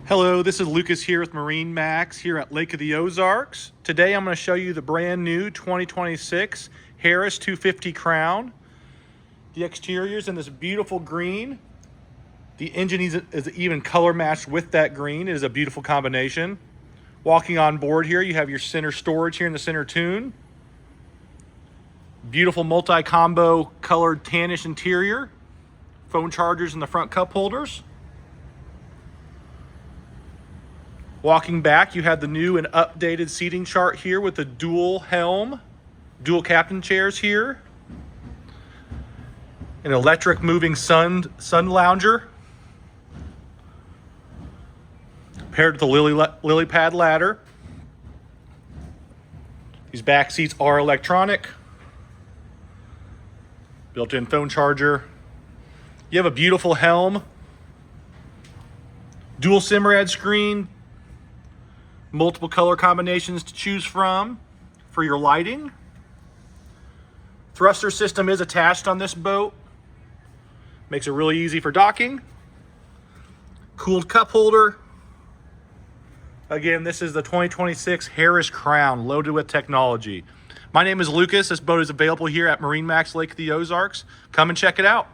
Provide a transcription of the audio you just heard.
Hello, this is Lucas here with MarineMax here at Lake of the Ozarks. Today I'm going to show you the brand new 2026 Harris 250 Crowne. The exterior is in this beautiful green. The engine is even color matched with that green. It is a beautiful combination. Walking on board here, you have your center storage here in the center tune. Beautiful multi-combo colored tannish interior. Phone chargers in the front cup holders. Walking back, you have the new and updated seating chart here with the dual helm, dual captain chairs here. An electric moving sun lounger. Paired with the lily pad ladder. These back seats are electronic. Built-in phone charger. You have a beautiful helm. Dual SIM-rad screen. Multiple color combinations to choose from for your lighting. Thruster system is attached on this boat. Makes it really easy for docking. Cooled cup holder. Again, this is the 2026 Harris Crowne, loaded with technology. My name is Lucas. This boat is available here at MarineMax Lake of the Ozarks. Come and check it out.